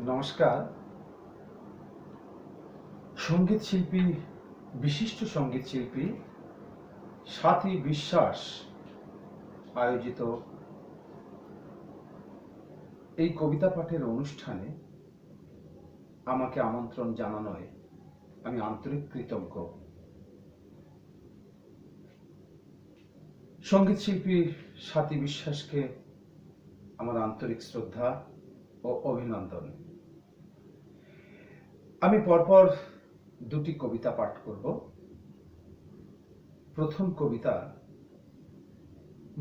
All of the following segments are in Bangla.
নমস্কার। সঙ্গীত শিল্পী, বিশিষ্ট সঙ্গীত শিল্পী স্বাতী বিশ্বাস আয়োজিত এই কবিতা পাঠের অনুষ্ঠানে আমাকে আমন্ত্রণ জানানোয় আমি আন্তরিক কৃতজ্ঞ। সঙ্গীত শিল্পী স্বাতী বিশ্বাসকে আমার আন্তরিক শ্রদ্ধা ও অভিনন্দন। আমি পরপর দুটি কবিতা পাঠ করব। প্রথম কবিতা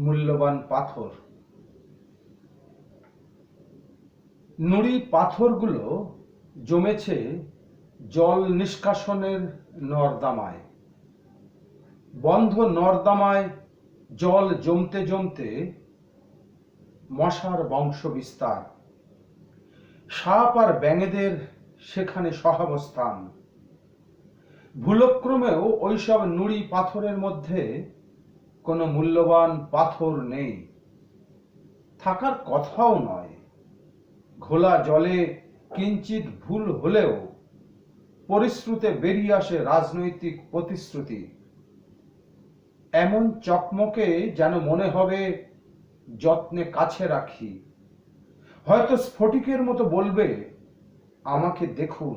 মূল্যবান পাথর। নুড়ি পাথরগুলো জমেছে জল নিষ্কাশনের নর্দমায়। বন্ধ নর্দমায় জল জমতে জমতে মশার বংশ বিস্তার। সাপ আর ব্যাঙেদের সেখানে সহাবস্থান। ভুলক্রমেও ওইসব নুড়ি পাথরের মধ্যে কোনো মূল্যবান পাথর নেই, থাকার কথাও নয়। ঘোলা জলে কিঞ্চিত ভুল হলেও পরিশ্রুতে বেরিয়ে আসে রাজনৈতিক প্রতিশ্রুতি। এমন চকমকে যেন মনে হবে যত্নে কাছে রাখি। হয়তো স্ফটিকের মতো বলবে, আমাকে দেখুন।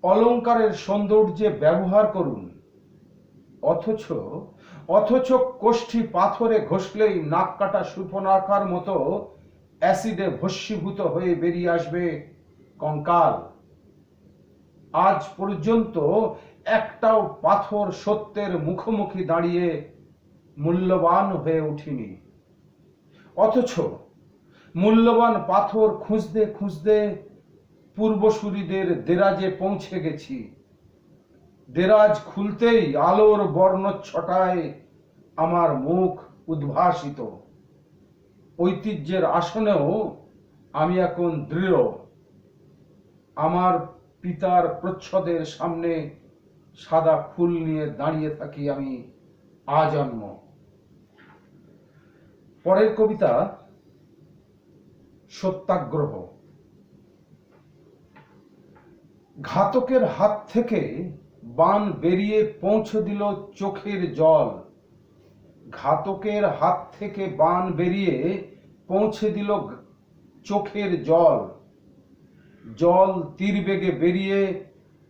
অলংকারের সৌন্দর্যে ব্যবহার করুন। অথচ কোষ্ঠী পাথরে ঘষলেই নাক কাটা সুপনাকার মতো অ্যাসিডে ভস্মীভূত হয়ে বেরিয়ে আসবে কঙ্কাল। আজ পর্যন্ত একটাও পাথর সত্যের মুখোমুখি দাঁড়িয়ে মূল্যবান হয়ে উঠিনি। অথচ মূল্যবান পাথর খুঁজতে খুঁজতে পূর্বসূরীদের দেরাজে পৌঁছে গেছি। দেরাজ খুলতেই আলোর বর্ণচ্ছটায় আমার মুখ উদ্ভাসিত। ঐতিহ্যের আসনেও আমি এখন দৃঢ়। আমার পিতার প্রচ্ছদের সামনে সাদা ফুল নিয়ে দাঁড়িয়ে থাকি আমি আজন্ম। পরের কবিতা সত্যাগ্রহ। ঘাতকের হাত থেকে বান বেরিয়ে পৌঁছে দিল চোখের জল। ঘাতকের হাত থেকে বান বেরিয়ে পৌঁছে দিল চোখের জল। জল তীরবেগে বেরিয়ে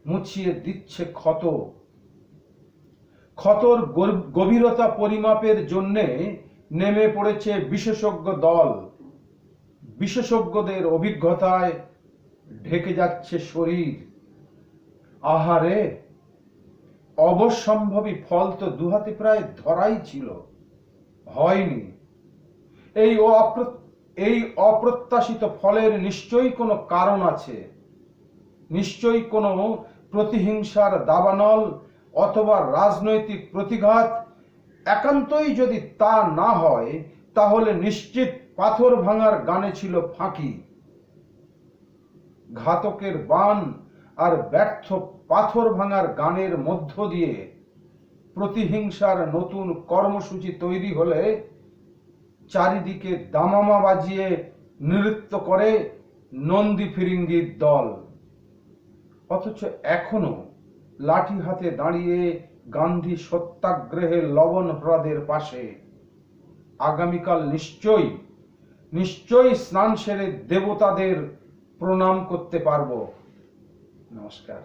মুছিয়ে দিচ্ছে ক্ষত। ক্ষতর গভীরতা পরিমাপের জন্যে নেমে পড়েছে বিশেষজ্ঞ দল। বিশেষজ্ঞদের অভিজ্ঞতায় ঢেকে যাচ্ছে শরীর। আহারে, অবশ্যম্ভাবী ফল তো দুহাতে প্রায় ধরাই ছিল, হয়নি। এই অপ্রত্যাশিত ফলের নিশ্চয়ই কোনো কারণ আছে। নিশ্চয়ই কোনো প্রতিহিংসার দাবানল অথবা রাজনৈতিক প্রতিঘাত। একান্তই যদি তা না হয়, তাহলে নিশ্চিত পাথর ভাঙার গানে ছিল ফাঁকি। ঘাতকের বান আর ব্যর্থ পাথর ভাঙার গানের মধ্য দিয়ে প্রতিহিংসার নতুন কর্মসূচি তৈরি হলে চারিদিকে দামামা বাজিয়ে নৃত্য করে নন্দী ফিরিঙ্গির দল। অথচ এখনো লাঠি হাতে দাঁড়িয়ে গান্ধী সত্যাগ্রহের লবণ হ্রদের পাশে। আগামীকাল নিশ্চয়ই স্নান সেরে দেবতাদের প্রণাম করতে পারবো। নমস্কার।